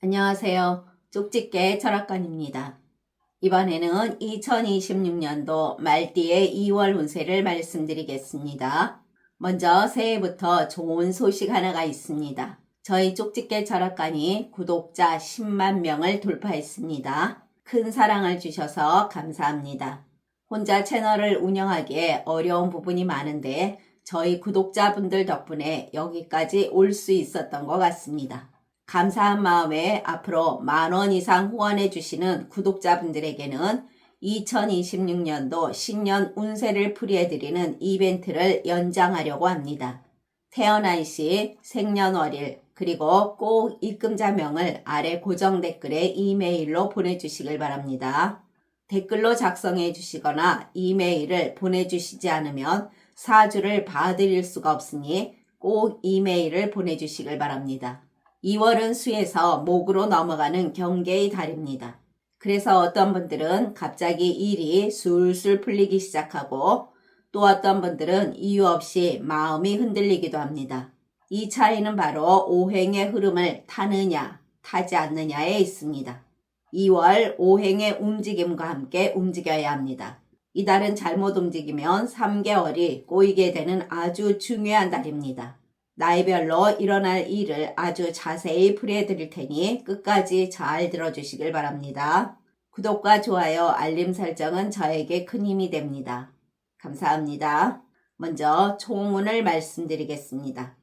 안녕하세요. 쪽집게 철학관입니다. 이번에는 2026년도 말띠의 2월 운세를 말씀드리겠습니다. 먼저 새해부터 좋은 소식 하나가 있습니다. 저희 쪽집게 철학관이 구독자 10만 명을 돌파했습니다. 큰 사랑을 주셔서 감사합니다. 혼자 채널을 운영하기에 어려운 부분이 많은데 저희 구독자분들 덕분에 여기까지 올 수 있었던 것 같습니다. 감사한 마음에 앞으로 10,000원 이상 후원해 주시는 구독자분들에게는 2026년도 신년 운세를 풀이해드리는 이벤트를 연장하려고 합니다. 태어난 시, 생년월일, 그리고 꼭 입금자명을 아래 고정 댓글에 이메일로 보내주시길 바랍니다. 댓글로 작성해 주시거나 이메일을 보내주시지 않으면 사주를 봐드릴 수가 없으니 꼭 이메일을 보내주시길 바랍니다. 2월은 수에서 목으로 넘어가는 경계의 달입니다. 그래서 어떤 분들은 갑자기 일이 술술 풀리기 시작하고 또 어떤 분들은 이유 없이 마음이 흔들리기도 합니다. 이 차이는 바로 오행의 흐름을 타느냐 타지 않느냐에 있습니다. 2월 오행의 움직임과 함께 움직여야 합니다. 이 달은 잘못 움직이면 3개월이 꼬이게 되는 아주 중요한 달입니다. 나이별로 일어날 일을 아주 자세히 풀이해드릴 테니 끝까지 잘 들어주시길 바랍니다. 구독과 좋아요, 알림 설정은 저에게 큰 힘이 됩니다. 감사합니다. 먼저 총운을 말씀드리겠습니다.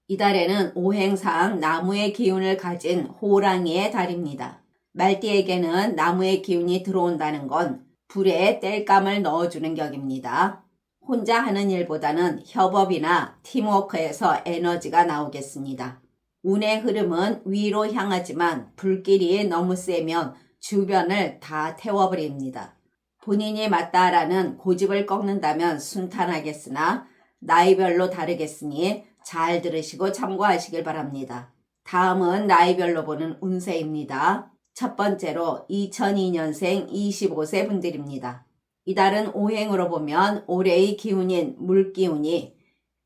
이달에는 오행상 나무의 기운을 가진 호랑이의 달입니다. 말띠에게는 나무의 기운이 들어온다는 건 불에 땔감을 넣어주는 격입니다. 혼자 하는 일보다는 협업이나 팀워크에서 에너지가 나오겠습니다. 운의 흐름은 위로 향하지만 불길이 너무 세면 주변을 다 태워버립니다. 본인이 맞다라는 고집을 꺾는다면 순탄하겠으나 나이별로 다르겠으니 잘 들으시고 참고하시길 바랍니다. 다음은 나이별로 보는 운세입니다. 첫 번째로 2002년생 25세 분들입니다. 이달은 오행으로 보면 올해의 기운인 물기운이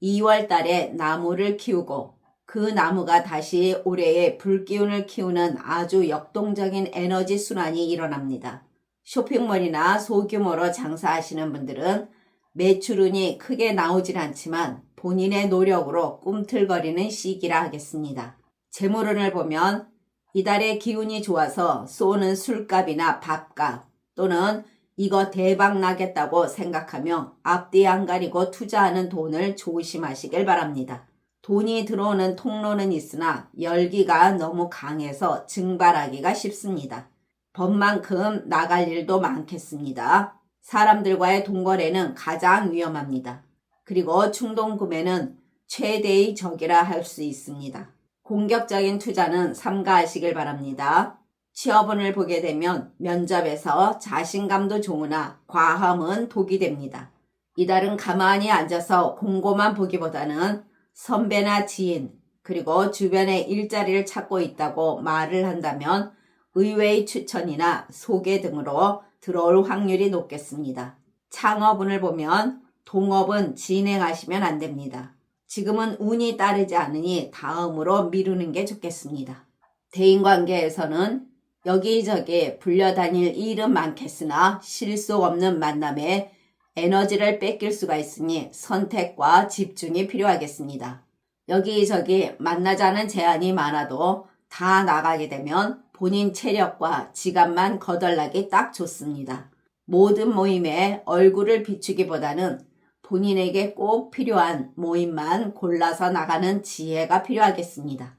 2월 달에 나무를 키우고 그 나무가 다시 올해의 불기운을 키우는 아주 역동적인 에너지 순환이 일어납니다. 쇼핑몰이나 소규모로 장사하시는 분들은 매출운이 크게 나오질 않지만 본인의 노력으로 꿈틀거리는 시기라 하겠습니다. 재물운을 보면 이달의 기운이 좋아서 쏘는 술값이나 밥값 또는 이거 대박 나겠다고 생각하며 앞뒤 안 가리고 투자하는 돈을 조심하시길 바랍니다. 돈이 들어오는 통로는 있으나 열기가 너무 강해서 증발하기가 쉽습니다. 법만큼 나갈 일도 많겠습니다. 사람들과의 동거래는 가장 위험합니다. 그리고 충동구매는 최대의 적이라 할 수 있습니다. 공격적인 투자는 삼가하시길 바랍니다. 취업운을 보게 되면 면접에서 자신감도 좋으나 과함은 독이 됩니다. 이달은 가만히 앉아서 공고만 보기보다는 선배나 지인 그리고 주변에 일자리를 찾고 있다고 말을 한다면 의외의 추천이나 소개 등으로 들어올 확률이 높겠습니다. 창업운을 보면 동업은 진행하시면 안 됩니다. 지금은 운이 따르지 않으니 다음으로 미루는 게 좋겠습니다. 대인관계에서는 여기저기 불려다닐 일은 많겠으나 실속 없는 만남에 에너지를 뺏길 수가 있으니 선택과 집중이 필요하겠습니다. 여기저기 만나자는 제안이 많아도 다 나가게 되면 본인 체력과 지갑만 거덜나기 딱 좋습니다. 모든 모임에 얼굴을 비추기보다는 본인에게 꼭 필요한 모임만 골라서 나가는 지혜가 필요하겠습니다.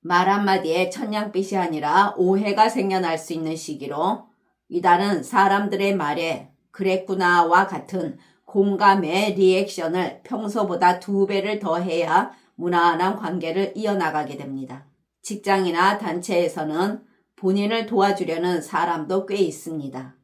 말 한마디에 천냥빛이 아니라 오해가 생겨날 수 있는 시기로 이달은 사람들의 말에 그랬구나와 같은 공감의 리액션을 평소보다 2배를 더 해야 무난한 관계를 이어나가게 됩니다. 직장이나 단체에서는 본인을 도와주려는 사람도 꽤 있습니다.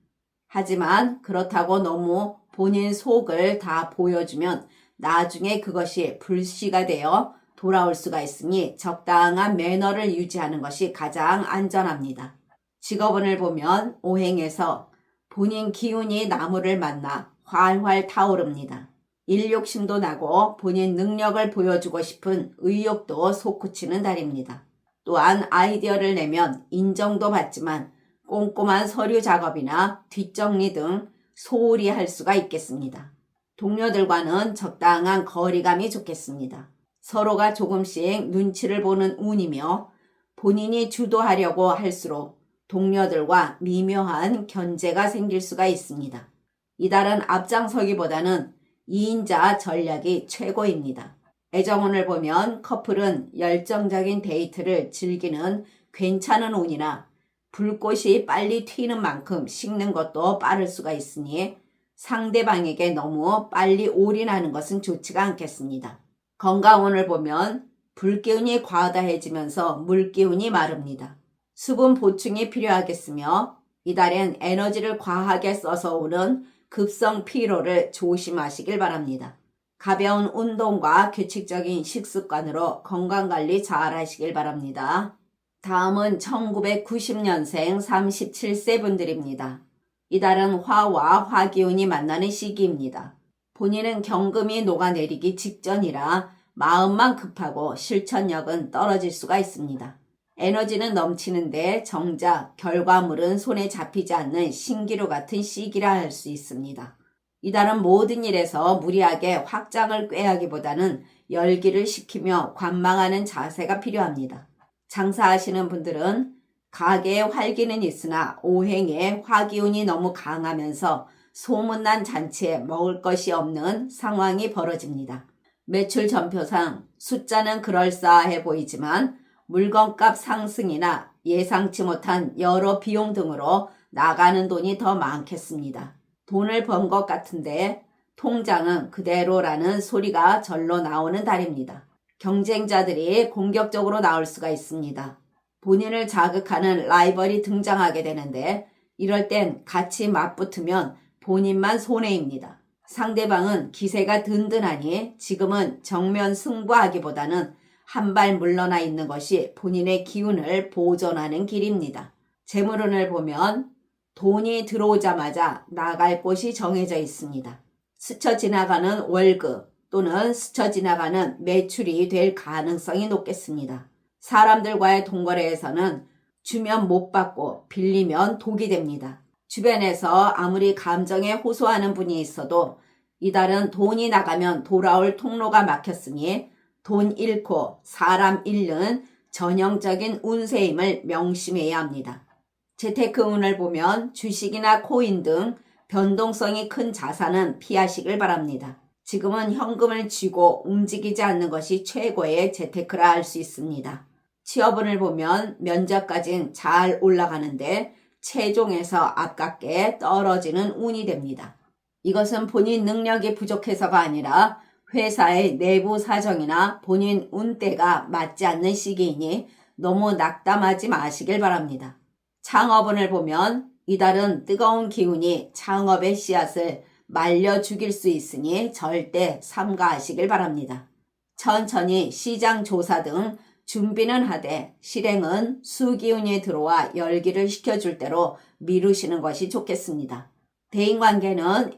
하지만 그렇다고 너무 본인 속을 다 보여주면 나중에 그것이 불씨가 되어 돌아올 수가 있으니 적당한 매너를 유지하는 것이 가장 안전합니다. 직업운을 보면 오행에서 본인 기운이 나무를 만나 활활 타오릅니다. 일욕심도 나고 본인 능력을 보여주고 싶은 의욕도 솟구치는 달입니다. 또한 아이디어를 내면 인정도 받지만 꼼꼼한 서류 작업이나 뒷정리 등 소홀히 할 수가 있겠습니다. 동료들과는 적당한 거리감이 좋겠습니다. 서로가 조금씩 눈치를 보는 운이며 본인이 주도하려고 할수록 동료들과 미묘한 견제가 생길 수가 있습니다. 이달은 앞장서기보다는 2인자 전략이 최고입니다. 애정운을 보면 커플은 열정적인 데이트를 즐기는 괜찮은 운이나 불꽃이 빨리 튀는 만큼 식는 것도 빠를 수가 있으니 상대방에게 너무 빨리 올인하는 것은 좋지가 않겠습니다. 건강운을 보면 불기운이 과다해지면서 물기운이 마릅니다. 수분 보충이 필요하겠으며 이달엔 에너지를 과하게 써서 오는 급성 피로를 조심하시길 바랍니다. 가벼운 운동과 규칙적인 식습관으로 건강관리 잘 하시길 바랍니다. 다음은 1990년생 37세 분들입니다. 이달은 화와 화기운이 만나는 시기입니다. 본인은 경금이 녹아내리기 직전이라 마음만 급하고 실천력은 떨어질 수가 있습니다. 에너지는 넘치는데 정작 결과물은 손에 잡히지 않는 신기루 같은 시기라 할 수 있습니다. 이달은 모든 일에서 무리하게 확장을 꾀하기보다는 열기를 식히며 관망하는 자세가 필요합니다. 장사하시는 분들은 가게에 활기는 있으나 오행에 화기운이 너무 강하면서 소문난 잔치에 먹을 것이 없는 상황이 벌어집니다. 매출 전표상 숫자는 그럴싸해 보이지만 물건값 상승이나 예상치 못한 여러 비용 등으로 나가는 돈이 더 많겠습니다. 돈을 번 것 같은데 통장은 그대로라는 소리가 절로 나오는 달입니다. 경쟁자들이 공격적으로 나올 수가 있습니다. 본인을 자극하는 라이벌이 등장하게 되는데 이럴 땐 같이 맞붙으면 본인만 손해입니다. 상대방은 기세가 든든하니 지금은 정면 승부하기보다는 한 발 물러나 있는 것이 본인의 기운을 보존하는 길입니다. 재물운을 보면 돈이 들어오자마자 나갈 곳이 정해져 있습니다. 스쳐 지나가는 월급 또는 스쳐 지나가는 매출이 될 가능성이 높겠습니다. 사람들과의 동거래에서는 주면 못 받고 빌리면 독이 됩니다. 주변에서 아무리 감정에 호소하는 분이 있어도 이달은 돈이 나가면 돌아올 통로가 막혔으니 돈 잃고 사람 잃는 전형적인 운세임을 명심해야 합니다. 재테크운을 보면 주식이나 코인 등 변동성이 큰 자산은 피하시길 바랍니다. 지금은 현금을 쥐고 움직이지 않는 것이 최고의 재테크라 할 수 있습니다. 취업운을 보면 면접까진 잘 올라가는데 최종에서 아깝게 떨어지는 운이 됩니다. 이것은 본인 능력이 부족해서가 아니라 회사의 내부 사정이나 본인 운때가 맞지 않는 시기이니 너무 낙담하지 마시길 바랍니다. 창업운을 보면 이달은 뜨거운 기운이 창업의 씨앗을 말려 죽일 수 있으니 절대 삼가하시길 바랍니다. 천천히 시장 조사 등 준비는 하되 실행은 수기운이 들어와 열기를 식혀줄 대로 미루시는 것이 좋겠습니다. 대인관계는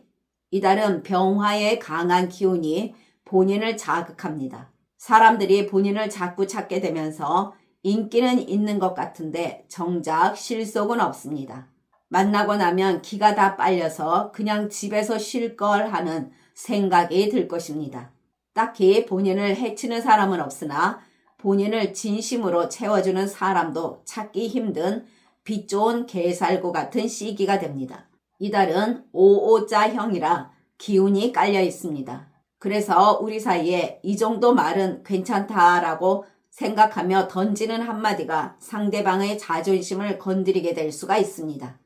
이달은 병화의 강한 기운이 본인을 자극합니다. 사람들이 본인을 자꾸 찾게 되면서 인기는 있는 것 같은데 정작 실속은 없습니다. 만나고 나면 기가 다 빨려서 그냥 집에서 쉴 걸 하는 생각이 들 것입니다. 딱히 본인을 해치는 사람은 없으나 본인을 진심으로 채워주는 사람도 찾기 힘든 빛 좋은 개살구 같은 시기가 됩니다. 이달은 55자형이라 기운이 깔려 있습니다. 그래서 우리 사이에 이 정도 말은 괜찮다라고 생각하며 던지는 한마디가 상대방의 자존심을 건드리게 될 수가 있습니다.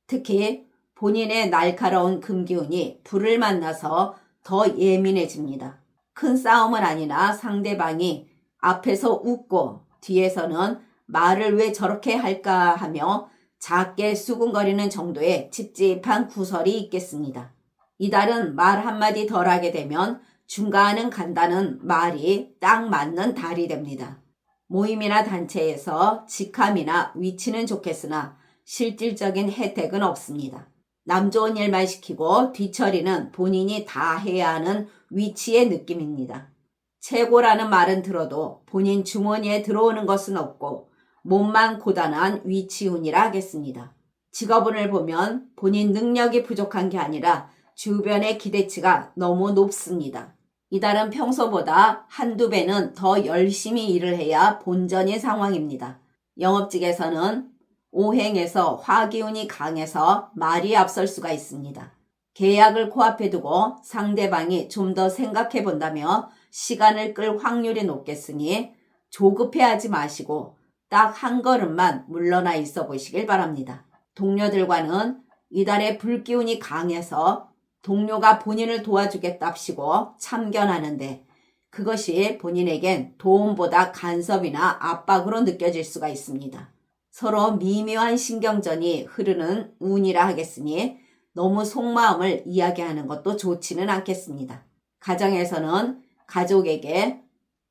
특히 본인의 날카로운 금기운이 불을 만나서 더 예민해집니다. 큰 싸움은 아니나 상대방이 앞에서 웃고 뒤에서는 말을 왜 저렇게 할까 하며 작게 수군거리는 정도의 찝찝한 구설이 있겠습니다. 이달은 말 한마디 덜하게 되면 중간은 간다는 말이 딱 맞는 달이 됩니다. 모임이나 단체에서 직함이나 위치는 좋겠으나 실질적인 혜택은 없습니다. 남 좋은 일만 시키고 뒤처리는 본인이 다 해야 하는 위치의 느낌입니다. 최고라는 말은 들어도 본인 주머니에 들어오는 것은 없고 몸만 고단한 위치운이라 하겠습니다. 직업운을 보면 본인 능력이 부족한 게 아니라 주변의 기대치가 너무 높습니다. 이달은 평소보다 한두 배는 더 열심히 일을 해야 본전인 상황입니다. 영업직에서는 오행에서 화기운이 강해서 말이 앞설 수가 있습니다. 계약을 코앞에 두고 상대방이 좀 더 생각해 본다며 시간을 끌 확률이 높겠으니 조급해하지 마시고 딱 한 걸음만 물러나 있어 보시길 바랍니다. 동료들과는 이달의 불기운이 강해서 동료가 본인을 도와주겠답시고 참견하는데 그것이 본인에겐 도움보다 간섭이나 압박으로 느껴질 수가 있습니다. 서로 미묘한 신경전이 흐르는 운이라 하겠으니 너무 속마음을 이야기하는 것도 좋지는 않겠습니다. 가정에서는 가족에게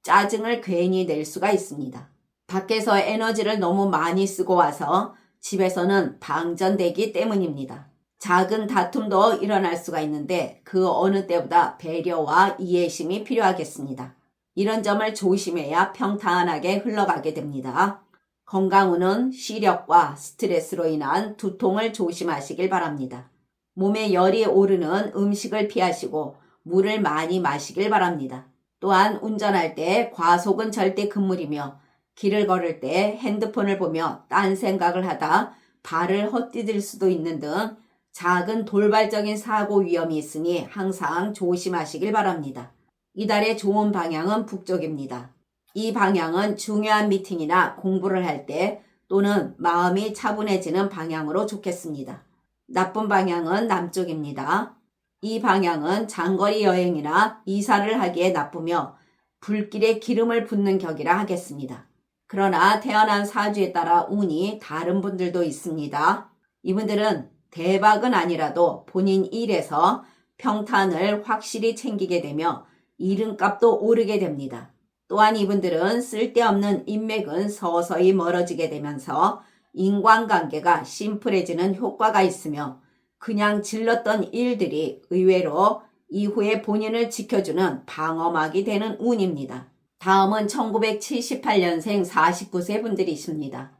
짜증을 괜히 낼 수가 있습니다. 밖에서 에너지를 너무 많이 쓰고 와서 집에서는 방전되기 때문입니다. 작은 다툼도 일어날 수가 있는데 그 어느 때보다 배려와 이해심이 필요하겠습니다. 이런 점을 조심해야 평탄하게 흘러가게 됩니다. 건강운은 시력과 스트레스로 인한 두통을 조심하시길 바랍니다. 몸에 열이 오르는 음식을 피하시고 물을 많이 마시길 바랍니다. 또한 운전할 때 과속은 절대 금물이며 길을 걸을 때 핸드폰을 보며 딴 생각을 하다 발을 헛디딜 수도 있는 등 작은 돌발적인 사고 위험이 있으니 항상 조심하시길 바랍니다. 이달의 좋은 방향은 북쪽입니다. 이 방향은 중요한 미팅이나 공부를 할 때 또는 마음이 차분해지는 방향으로 좋겠습니다. 나쁜 방향은 남쪽입니다. 이 방향은 장거리 여행이나 이사를 하기에 나쁘며 불길에 기름을 붓는 격이라 하겠습니다. 그러나 태어난 사주에 따라 운이 다른 분들도 있습니다. 이분들은 대박은 아니라도 본인 일에서 평탄을 확실히 챙기게 되며 이름값도 오르게 됩니다. 또한 이분들은 쓸데없는 인맥은 서서히 멀어지게 되면서 인간관계가 심플해지는 효과가 있으며 그냥 질렀던 일들이 의외로 이후에 본인을 지켜주는 방어막이 되는 운입니다. 다음은 1978년생 49세 분들이십니다.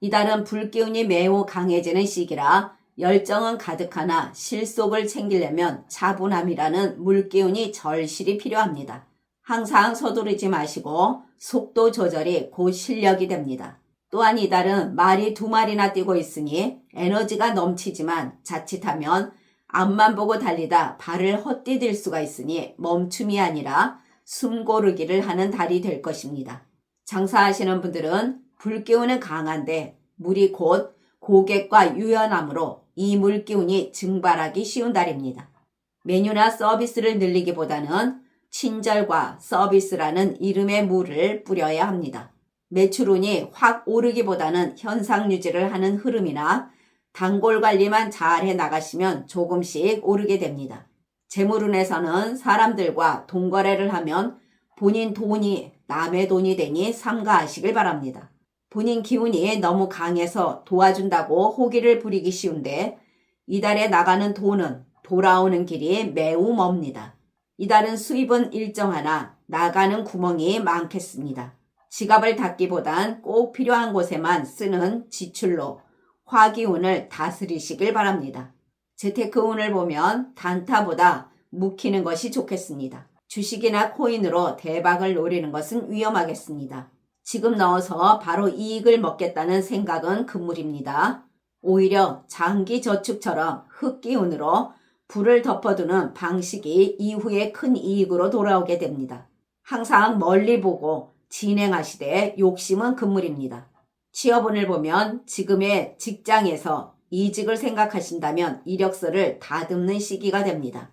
이달은 불기운이 매우 강해지는 시기라 열정은 가득하나 실속을 챙기려면 차분함이라는 물기운이 절실히 필요합니다. 항상 서두르지 마시고 속도 조절이 곧 실력이 됩니다. 또한 이달은 말이 2마리나 뛰고 있으니 에너지가 넘치지만 자칫하면 앞만 보고 달리다 발을 헛디딜 수가 있으니 멈춤이 아니라 숨 고르기를 하는 달이 될 것입니다. 장사하시는 분들은 불기운은 강한데 물이 곧 고객과 유연함으로 이 물기운이 증발하기 쉬운 달입니다. 메뉴나 서비스를 늘리기보다는 친절과 서비스라는 이름의 물을 뿌려야 합니다. 매출운이 확 오르기보다는 현상 유지를 하는 흐름이나 단골 관리만 잘 해나가시면 조금씩 오르게 됩니다. 재물운에서는 사람들과 돈거래를 하면 본인 돈이 남의 돈이 되니 삼가하시길 바랍니다. 본인 기운이 너무 강해서 도와준다고 호기를 부리기 쉬운데 이달에 나가는 돈은 돌아오는 길이 매우 멉니다. 이달은 수입은 일정하나 나가는 구멍이 많겠습니다. 지갑을 닫기보단 꼭 필요한 곳에만 쓰는 지출로 화기운을 다스리시길 바랍니다. 재테크운을 보면 단타보다 묵히는 것이 좋겠습니다. 주식이나 코인으로 대박을 노리는 것은 위험하겠습니다. 지금 넣어서 바로 이익을 먹겠다는 생각은 금물입니다. 오히려 장기 저축처럼 흑기운으로 불을 덮어두는 방식이 이후에 큰 이익으로 돌아오게 됩니다. 항상 멀리 보고 진행하시되 욕심은 금물입니다. 취업운을 보면 지금의 직장에서 이직을 생각하신다면 이력서를 다듬는 시기가 됩니다.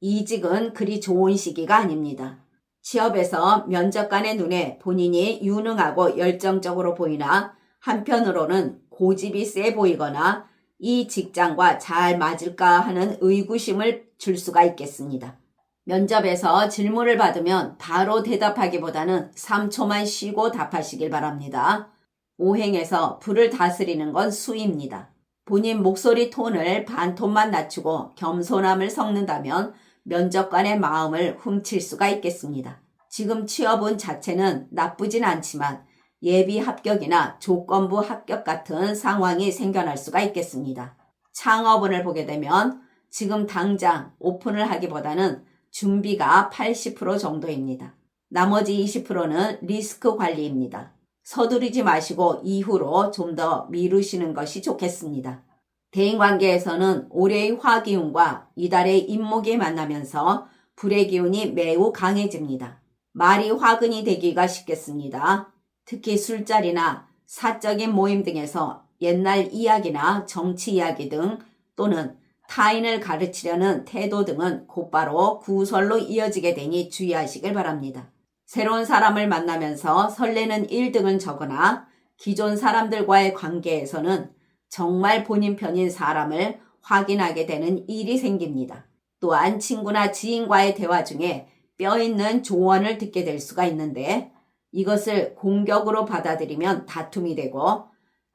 이직은 그리 좋은 시기가 아닙니다. 취업에서 면접관의 눈에 본인이 유능하고 열정적으로 보이나 한편으로는 고집이 세 보이거나 이 직장과 잘 맞을까 하는 의구심을 줄 수가 있겠습니다. 면접에서 질문을 받으면 바로 대답하기보다는 3초만 쉬고 답하시길 바랍니다. 오행에서 불을 다스리는 건 수입니다. 본인 목소리 톤을 반톤만 낮추고 겸손함을 섞는다면 면접관의 마음을 훔칠 수가 있겠습니다. 지금 취업운 자체는 나쁘진 않지만 예비 합격이나 조건부 합격 같은 상황이 생겨날 수가 있겠습니다. 창업운을 보게 되면 지금 당장 오픈을 하기보다는 준비가 80% 정도입니다. 나머지 20%는 리스크 관리입니다. 서두르지 마시고 이후로 좀 더 미루시는 것이 좋겠습니다. 대인관계에서는 올해의 화기운과 이달의 임목이 만나면서 불의 기운이 매우 강해집니다. 말이 화근이 되기가 쉽겠습니다. 특히 술자리나 사적인 모임 등에서 옛날 이야기나 정치 이야기 등 또는 타인을 가르치려는 태도 등은 곧바로 구설로 이어지게 되니 주의하시길 바랍니다. 새로운 사람을 만나면서 설레는 일 등은 적으나 기존 사람들과의 관계에서는 정말 본인 편인 사람을 확인하게 되는 일이 생깁니다. 또한 친구나 지인과의 대화 중에 뼈 있는 조언을 듣게 될 수가 있는데 이것을 공격으로 받아들이면 다툼이 되고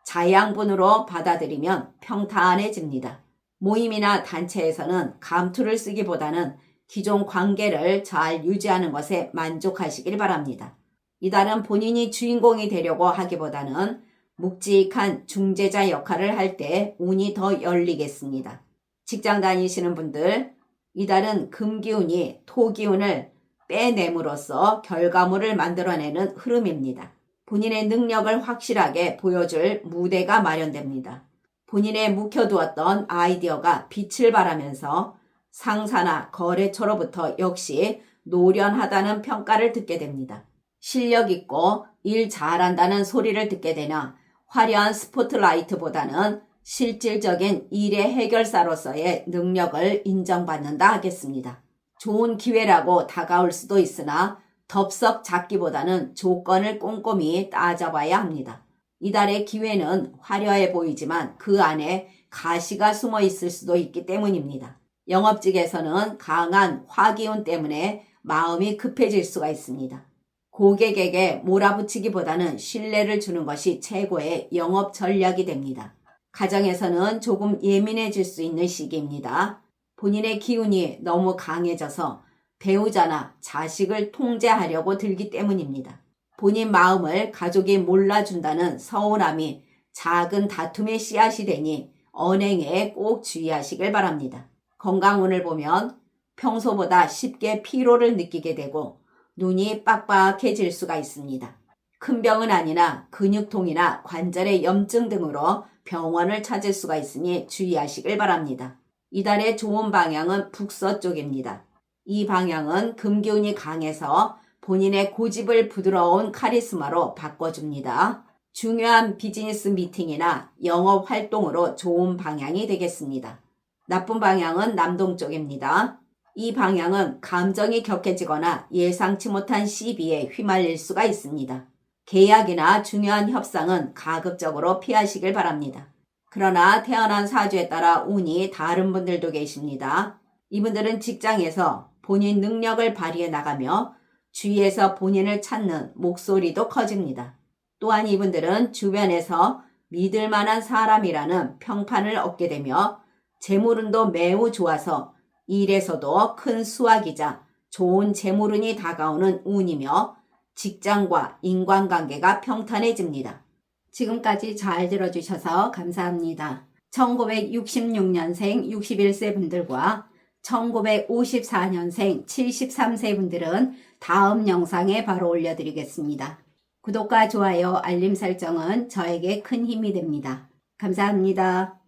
자양분으로 받아들이면 평탄해집니다. 모임이나 단체에서는 감투를 쓰기보다는 기존 관계를 잘 유지하는 것에 만족하시길 바랍니다. 이달은 본인이 주인공이 되려고 하기보다는 묵직한 중재자 역할을 할 때 운이 더 열리겠습니다. 직장 다니시는 분들, 이달은 금기운이 토기운을 빼냄으로써 결과물을 만들어내는 흐름입니다. 본인의 능력을 확실하게 보여줄 무대가 마련됩니다. 본인의 묵혀두었던 아이디어가 빛을 발하면서 상사나 거래처로부터 역시 노련하다는 평가를 듣게 됩니다. 실력 있고 일 잘한다는 소리를 듣게 되나 화려한 스포트라이트보다는 실질적인 일의 해결사로서의 능력을 인정받는다 하겠습니다. 좋은 기회라고 다가올 수도 있으나 덥석 잡기보다는 조건을 꼼꼼히 따져봐야 합니다. 이달의 기회는 화려해 보이지만 그 안에 가시가 숨어 있을 수도 있기 때문입니다. 영업직에서는 강한 화기운 때문에 마음이 급해질 수가 있습니다. 고객에게 몰아붙이기보다는 신뢰를 주는 것이 최고의 영업 전략이 됩니다. 가정에서는 조금 예민해질 수 있는 시기입니다. 본인의 기운이 너무 강해져서 배우자나 자식을 통제하려고 들기 때문입니다. 본인 마음을 가족이 몰라준다는 서운함이 작은 다툼의 씨앗이 되니 언행에 꼭 주의하시길 바랍니다. 건강운을 보면 평소보다 쉽게 피로를 느끼게 되고 눈이 빡빡해질 수가 있습니다. 큰 병은 아니나 근육통이나 관절의 염증 등으로 병원을 찾을 수가 있으니 주의하시길 바랍니다. 이달의 좋은 방향은 북서쪽입니다. 이 방향은 금기운이 강해서 본인의 고집을 부드러운 카리스마로 바꿔줍니다. 중요한 비즈니스 미팅이나 영업 활동으로 좋은 방향이 되겠습니다. 나쁜 방향은 남동쪽입니다. 이 방향은 감정이 격해지거나 예상치 못한 시비에 휘말릴 수가 있습니다. 계약이나 중요한 협상은 가급적으로 피하시길 바랍니다. 그러나 태어난 사주에 따라 운이 다른 분들도 계십니다. 이분들은 직장에서 본인 능력을 발휘해 나가며 주위에서 본인을 찾는 목소리도 커집니다. 또한 이분들은 주변에서 믿을 만한 사람이라는 평판을 얻게 되며 재물운도 매우 좋아서 일에서도 큰 수확이자 좋은 재물운이 다가오는 운이며 직장과 인간관계가 평탄해집니다. 지금까지 잘 들어주셔서 감사합니다. 1966년생 61세 분들과 1954년생 73세 분들은 다음 영상에 바로 올려드리겠습니다. 구독과 좋아요, 알림 설정은 저에게 큰 힘이 됩니다. 감사합니다.